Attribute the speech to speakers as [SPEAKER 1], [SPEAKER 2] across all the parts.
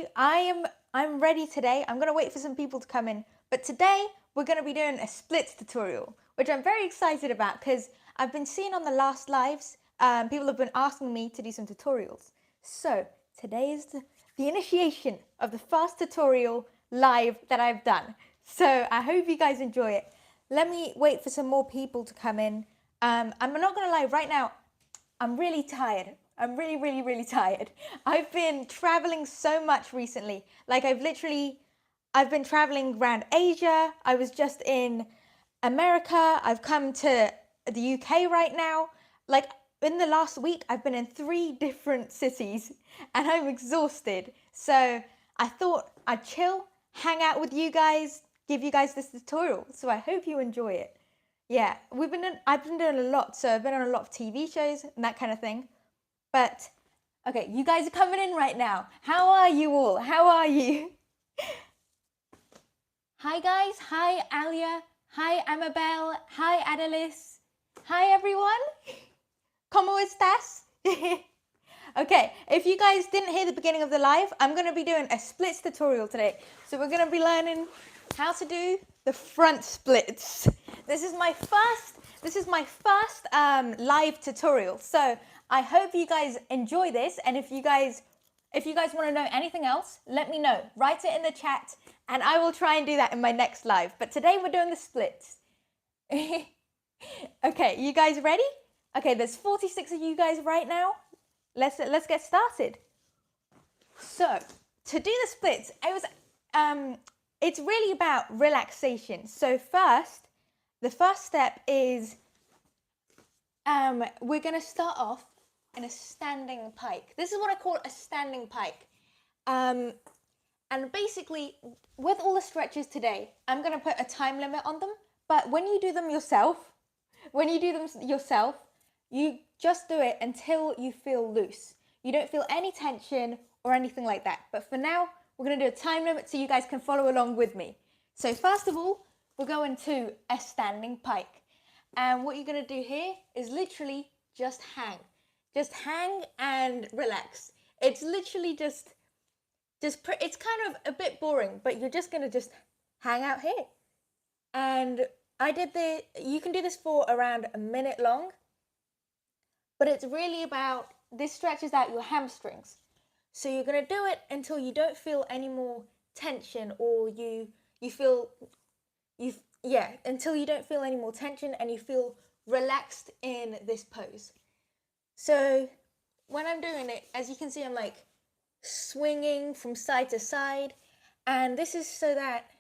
[SPEAKER 1] you. I'm ready today. I'm gonna wait for some people to come in. But today we're gonna be doing a splits tutorial, which I'm very excited about because I've been seeing on the last lives, people have been asking me to do some tutorials. So today is the initiation of the first tutorial live that I've done. So I hope you guys enjoy it. Let me wait for some more people to come in. I'm not gonna lie, right now, I'm really tired. I'm really, really, really tired. I've been traveling so much recently. Like I've been traveling around Asia. I was just in America. I've come to the UK right now. Like in the last week, I've been in 3 different cities and I'm exhausted. So I thought I'd chill, hang out with you guys, give you guys this tutorial. So I hope you enjoy it. Yeah, I've been doing a lot. So I've been on a lot of TV shows and that kind of thing. But, okay, you guys are coming in right now. How are you all? How are you? Hi guys, hi Alia, hi Amabel, hi Adelis. Hi everyone. ¿Cómo estás? Okay, if you guys didn't hear the beginning of the live, I'm going to be doing a splits tutorial today. So we're going to be learning how to do the front splits. This is my first live tutorial. So I hope you guys enjoy this, and if you guys want to know anything else, let me know. Write it in the chat and I will try and do that in my next live. But today we're doing the splits. Okay, you guys ready? Okay, there's 46 of you guys right now. Let's get started. So, to do the splits, it's really about relaxation. So the first step is we're going to start off in a standing pike. This is what I call a standing pike. And basically, with all the stretches today, I'm going to put a time limit on them. But when you do them yourself, you just do it until you feel loose. You don't feel any tension or anything like that. But for now, we're going to do a time limit so you guys can follow along with me. So first of all, we're going to a standing pike. And what you're going to do here is literally just hang. Just hang and relax. It's literally it's kind of a bit boring, but you're just going to just hang out here. And you can do this for around a minute long, but it's really about, this stretches out your hamstrings. So you're going to do it until you don't feel any more tension, or until you don't feel any more tension and you feel relaxed in this pose. So when I'm doing it, as you can see, I'm like swinging from side to side, and this is so that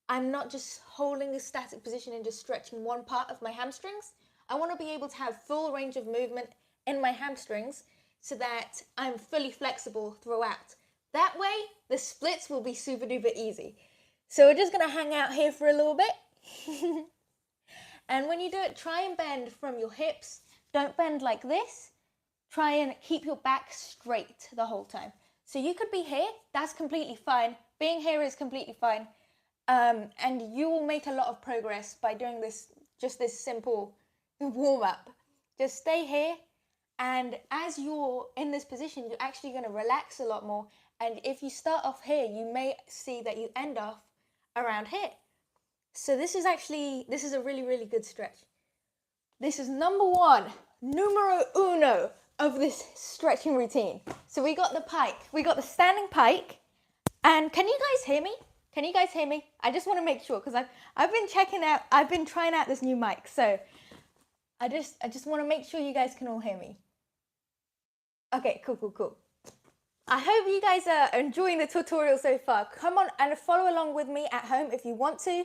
[SPEAKER 1] I'm not just holding a static position and just stretching one part of my hamstrings. I want to be able to have full range of movement in my hamstrings so that I'm fully flexible throughout. That way, the splits will be super duper easy. So we're just going to hang out here for a little bit. And when you do it, try and bend from your hips. Don't bend like this. Try and keep your back straight the whole time. So you could be here, that's completely fine. Being here is completely fine. And you will make a lot of progress by doing this simple warm-up. Just stay here, and as you're in this position, you're actually going to relax a lot more. And if you start off here, you may see that you end off around here. So this is a really, really good stretch. This is numero uno of this stretching routine. So we got the pike, we got the standing pike. And can you guys hear me? Can you guys hear me? I just want to make sure, because I've been trying out this new mic. So I just want to make sure you guys can all hear me. Okay, cool. I hope you guys are enjoying the tutorial so far. Come on and follow along with me at home if you want to.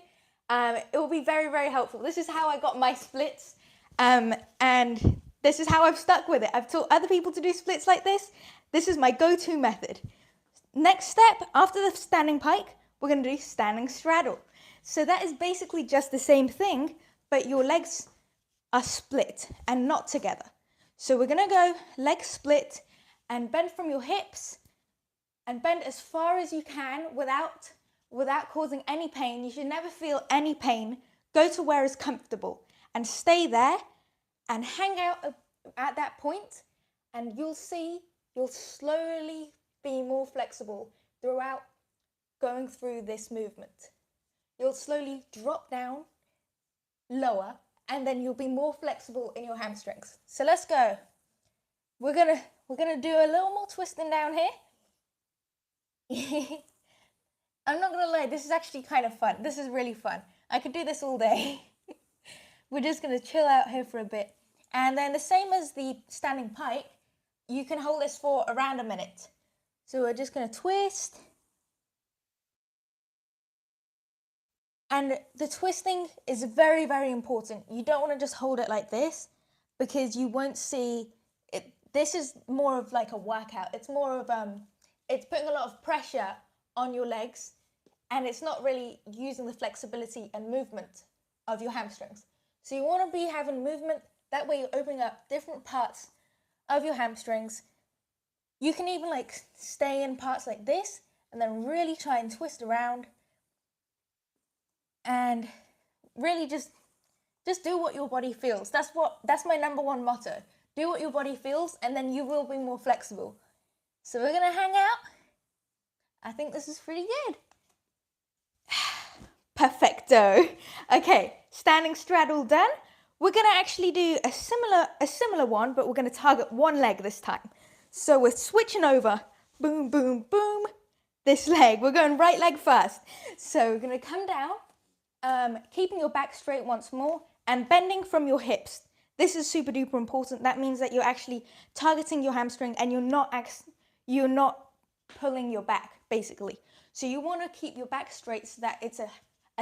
[SPEAKER 1] It will be very, very helpful. This is how I got my splits, and this is how I've stuck with it. I've taught other people to do splits like this. This is my go-to method. Next step, after the standing pike, we're going to do standing straddle. So that is basically just the same thing, but your legs are split and not together. So we're going to go leg split and bend from your hips and bend as far as you can without causing any pain. You should never feel any pain. Go to where is comfortable and stay there and hang out at that point, and you'll see you'll slowly be more flexible throughout going through this movement. You'll slowly drop down, lower, and then you'll be more flexible in your hamstrings. So let's go. We're gonna do a little more twisting down here. I'm not gonna lie, this is actually kind of fun. This is really fun. I could do this all day. We're just gonna chill out here for a bit. And then the same as the standing pike, you can hold this for around a minute. So we're just gonna twist. And the twisting is very, very important. You don't want to just hold it like this because you won't see it. This is more of like a workout. It's more of, it's putting a lot of pressure on your legs and it's not really using the flexibility and movement of your hamstrings. So you want to be having movement. That way you're opening up different parts of your hamstrings. You can even like stay in parts like this and then really try and twist around. And really just do what your body feels. That's my number one motto. Do what your body feels and then you will be more flexible. So we're gonna hang out. I think this is pretty good. Perfecto. Okay, standing straddle done. We're gonna actually do a similar one, but we're gonna target one leg this time. So we're switching over, boom, boom, boom, this leg. We're going right leg first. So we're gonna come down, keeping your back straight once more and bending from your hips. This is super duper important. That means that you're actually targeting your hamstring and you're not pulling your back, basically. So you want to keep your back straight so that it's a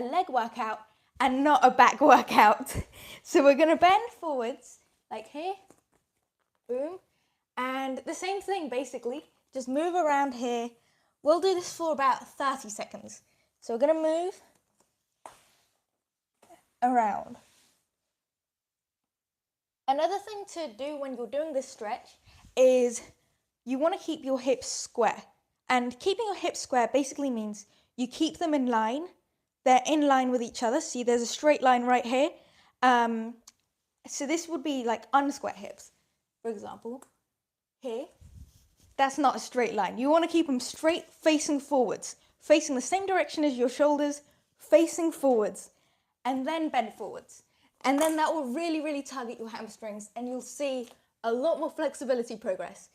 [SPEAKER 1] leg workout and not a back workout. So we're going to bend forwards like here, boom, and the same thing basically, just move around here. We'll do this for about 30 seconds. So we're going to move around. Another thing to do when you're doing this stretch is you want to keep your hips square. And keeping your hips square basically means you keep them in line. They're in line with each other. See, there's a straight line right here. So this would be like unsquare hips. For example, here, that's not a straight line. You want to keep them straight facing forwards, facing the same direction as your shoulders, facing forwards, and then bend forwards. And then that will really, really target your hamstrings and you'll see a lot more flexibility progress.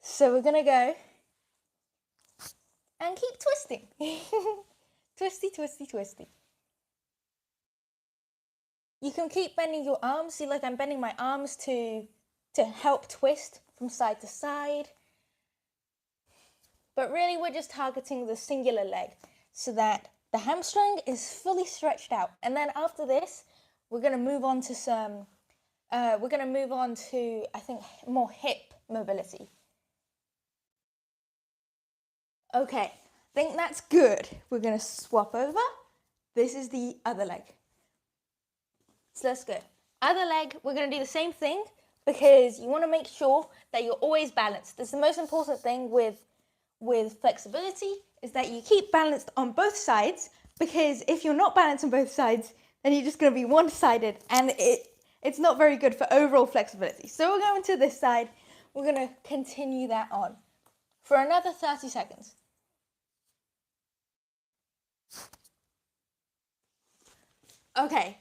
[SPEAKER 1] So we're gonna go and keep twisting. Twisty, twisty, twisty. You can keep bending your arms. See, like I'm bending my arms to help twist from side to side. But really we're just targeting the singular leg so that the hamstring is fully stretched out. And then after this, we're going to move on to I think, more hip mobility. Okay, I think that's good. We're going to swap over. This is the other leg. So let's go. Other leg, we're going to do the same thing because you want to make sure that you're always balanced. That's the most important thing with flexibility is that you keep balanced on both sides, because if you're not balanced on both sides, then you're just going to be one-sided and it's not very good for overall flexibility. So we're going to this side. We're going to continue that on for another 30 seconds. Okay,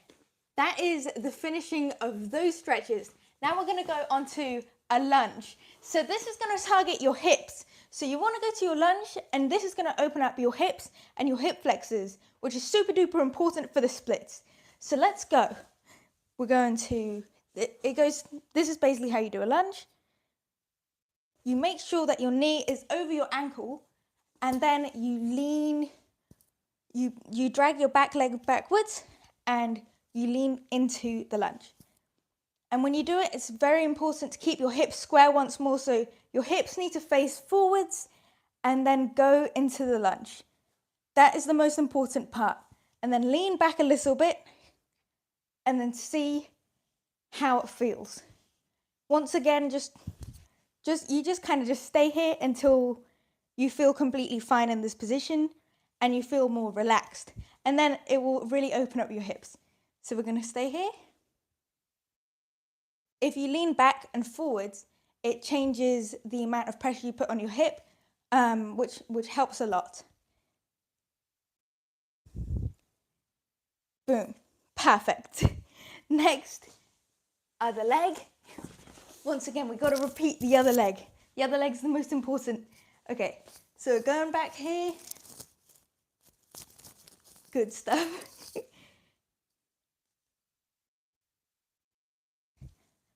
[SPEAKER 1] that is the finishing of those stretches. Now we're going to go on to a lunge. So this is going to target your hips. So you want to go to your lunge and this is going to open up your hips and your hip flexors, which is super duper important for the splits. So let's go. We're going to, this is basically how you do a lunge. You make sure that your knee is over your ankle and then you lean, you drag your back leg backwards and you lean into the lunge. And when you do it, it's very important to keep your hips square once more. So your hips need to face forwards and then go into the lunge. That is the most important part. And then lean back a little bit and then see how it feels. Once again, you just kind of just stay here until you feel completely fine in this position and you feel more relaxed. And then it will really open up your hips. So we're going to stay here. If you lean back and forwards, it changes the amount of pressure you put on your hip which helps a lot. Boom. Perfect. Next, other leg. Once again, we've got to repeat the other leg. The other leg's the most important. Okay, so going back here. Good stuff.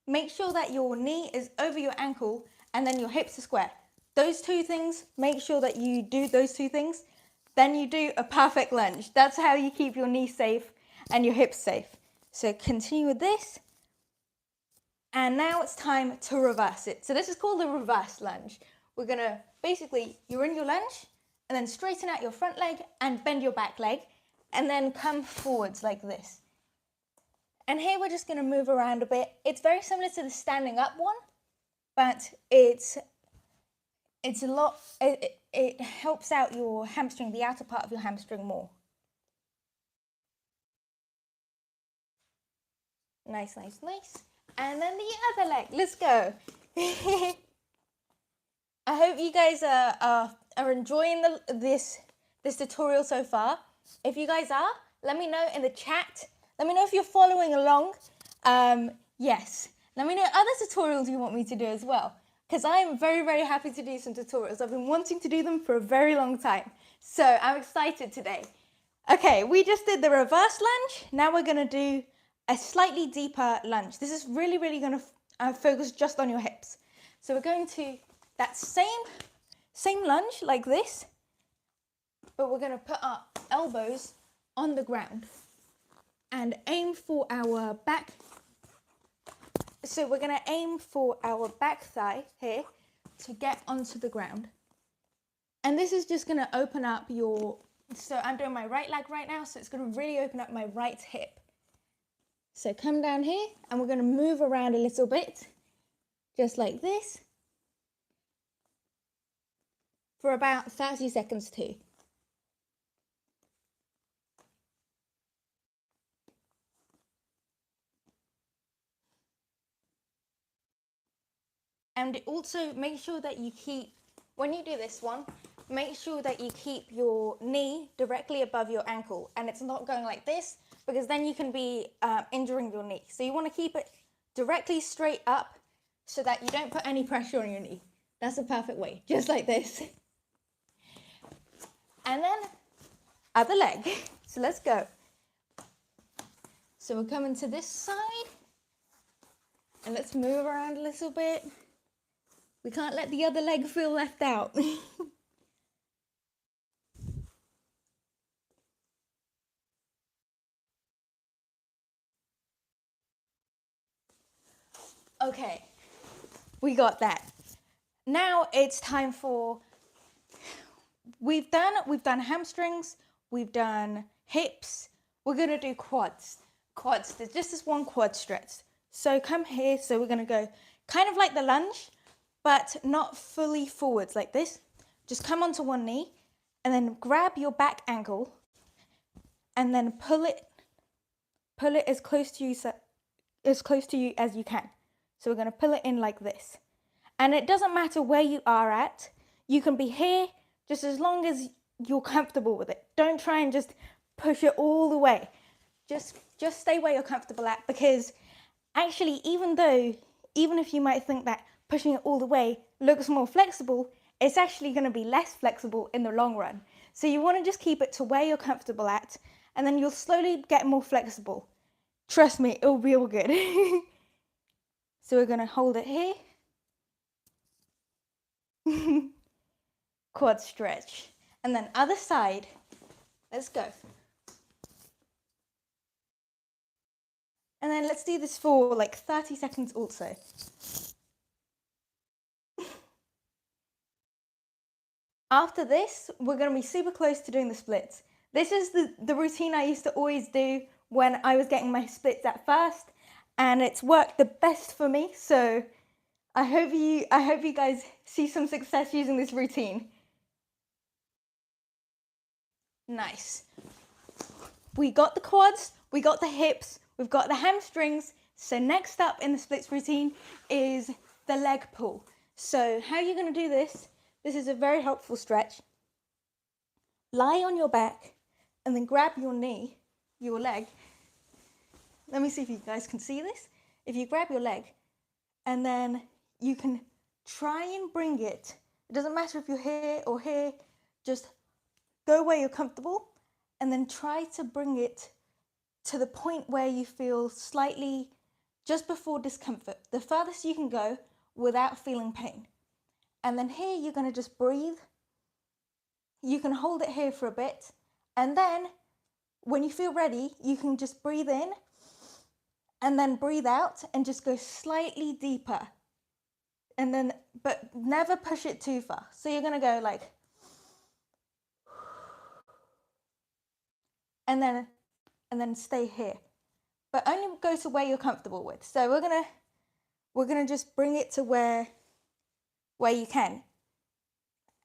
[SPEAKER 1] Make sure that your knee is over your ankle and then your hips are square. Those two things, make sure that you do those two things. Then you do a perfect lunge. That's how you keep your knee safe and your hips safe. So continue with this. And now it's time to reverse it. So this is called the reverse lunge. We're gonna, basically, you're in your lunge and then straighten out your front leg and bend your back leg and then come forwards like this. And here we're just gonna move around a bit. It's very similar to the standing up one, but it's a lot, it helps out your hamstring, the outer part of your hamstring more. Nice, nice, nice. And then the other leg, let's go. I hope you guys are enjoying this tutorial so far. If you guys are, let me know in the chat. Let me know if you're following along. Yes. Let me know other tutorials you want me to do as well, because I am very, very happy to do some tutorials. I've been wanting to do them for a very long time. So I'm excited today. Okay, we just did the reverse lunge. Now we're going to do a slightly deeper lunge. This is really, really going to focus just on your hips. So we're going to that same lunge like this, but we're going to put our elbows on the ground and aim for our back. So we're going to aim for our back thigh here to get onto the ground. And this is just going to open up your, so I'm doing my right leg right now, so it's going to really open up my right hip. So come down here and we're going to move around a little bit, just like this, for about 30 seconds too. And also make sure that you keep, when you do this one, make sure that you keep your knee directly above your ankle and it's not going like this, because then you can be injuring your knee. So you want to keep it directly straight up so that you don't put any pressure on your knee. That's the perfect way, just like this. And then other leg. So let's go. So we're coming to this side and let's move around a little bit. We can't let the other leg feel left out. Okay, we got that. Now it's time for, we've done hamstrings, we've done hips, we're gonna do quads. Quads, there's just this one quad stretch. So come here, so we're gonna go kind of like the lunge, but not fully forwards like this. Just come onto one knee and then grab your back ankle and then pull it as close to you as you can. So we're going to pull it in like this. And it doesn't matter where you are at. You can be here just as long as you're comfortable with it. Don't try and just push it all the way. Just stay where you're comfortable at, because actually, even if you might think that pushing it all the way looks more flexible, it's actually going to be less flexible in the long run. So you want to just keep it to where you're comfortable at, and then you'll slowly get more flexible. Trust me, it'll be all good. So we're going to hold it here. Quad stretch. And then other side. Let's go. And then let's do this for like 30 seconds also. After this, we're going to be super close to doing the splits. This is the routine I used to always do when I was getting my splits at first, and it's worked the best for me. So I hope you guys see some success using this routine. Nice. We got the quads, we got the hips, we've got the hamstrings. So next up in the splits routine is the leg pull. So how you're going to do this, this is a very helpful stretch. Lie on your back and then grab your knee, your leg. Let me see if you guys can see this. If you grab your leg and then you can try and bring it. It doesn't matter if you're here or here, just go where you're comfortable and then try to bring it to the point where you feel slightly just before discomfort, the furthest you can go without feeling pain. And then here you're going to just breathe. You can hold it here for a bit, and then when you feel ready, you can just breathe in and then breathe out and just go slightly deeper. And then, but never push it too far. So you're going to go like, and then stay here. But only go to where you're comfortable with. So we're gonna just bring it to where you can.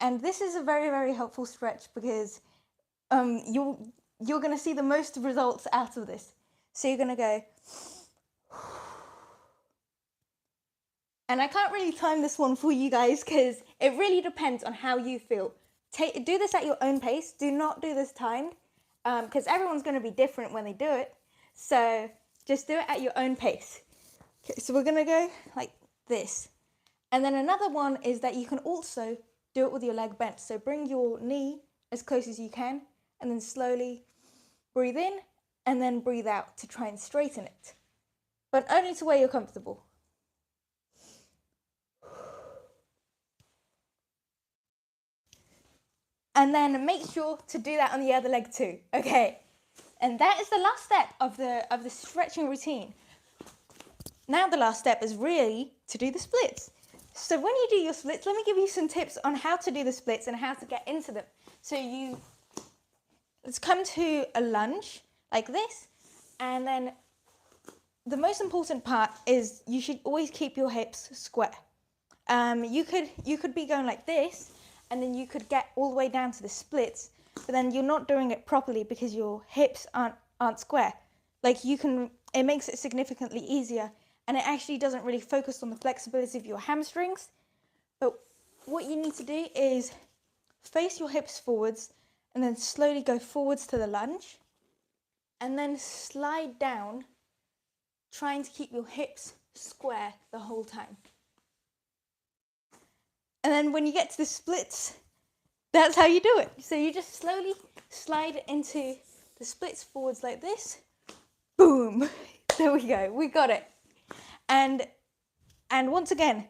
[SPEAKER 1] And this is a very, very helpful stretch because you're gonna see the most results out of this. So you're gonna go, and I can't really time this one for you guys because it really depends on how you feel. Do this at your own pace. Do not do this timed because everyone's gonna be different when they do it. So just do it at your own pace. Okay, so we're gonna go like this. And then another one is that you can also do it with your leg bent. So bring your knee as close as you can and then slowly breathe in and then breathe out to try and straighten it. But only to where you're comfortable. And then make sure to do that on the other leg too. Okay. And that is the last step of the stretching routine. Now the last step is really to do the splits. So when you do your splits, let me give you some tips on how to do the splits and how to get into them. So let's come to a lunge like this, and then the most important part is you should always keep your hips square. You could be going like this, and then you could get all the way down to the splits, but then you're not doing it properly because your hips aren't square. Like it makes it significantly easier, and it actually doesn't really focus on the flexibility of your hamstrings. But what you need to do is face your hips forwards and then slowly go forwards to the lunge and then slide down, trying to keep your hips square the whole time. And then when you get to the splits, that's how you do it. So you just slowly slide into the splits forwards like this. Boom. There we go. We got it. And once again,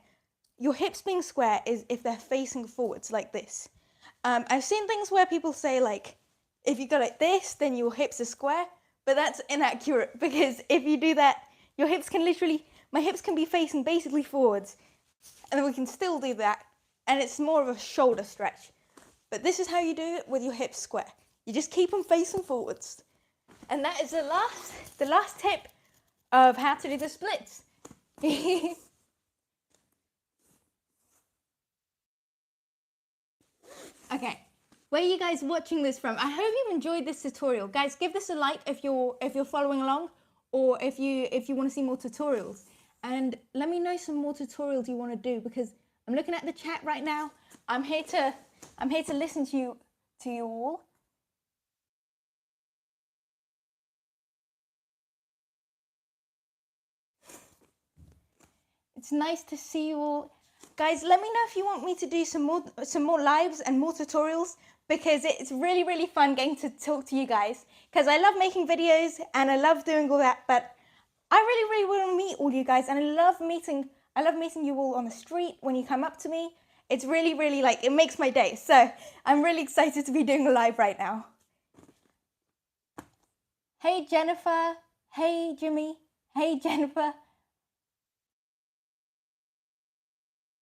[SPEAKER 1] your hips being square is if they're facing forwards like this. I've seen things where people say like, if you go like this, then your hips are square, but that's inaccurate because if you do that, your hips can my hips can be facing basically forwards, and then we can still do that, and it's more of a shoulder stretch. But this is how you do it with your hips square. You just keep them facing forwards. And that is the last tip of how to do the splits. Okay, where are you guys watching this from? I hope you've enjoyed this tutorial. Guys, give this a like if you're following along, or if you want to see more tutorials. And let me know some more tutorials you want to do, because I'm looking at the chat right now. I'm here to listen to you all. It's nice to see you all. Guys, let me know if you want me to do some more lives and more tutorials, because it's really, really fun getting to talk to you guys, because I love making videos and I love doing all that, but I really, really want to meet all you guys, and I love meeting you all on the street when you come up to me. It's really, really it makes my day. So I'm really excited to be doing a live right now. Hey, Jennifer. Hey, Jimmy. Hey, Jennifer.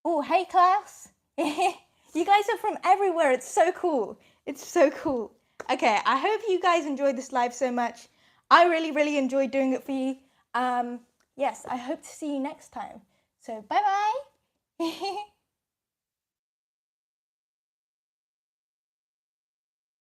[SPEAKER 1] Oh, hey, Klaus. You guys are from everywhere. It's so cool. It's so cool. Okay, I hope you guys enjoyed this live so much. I really, really enjoyed doing it for you. Yes, I hope to see you next time. So bye-bye.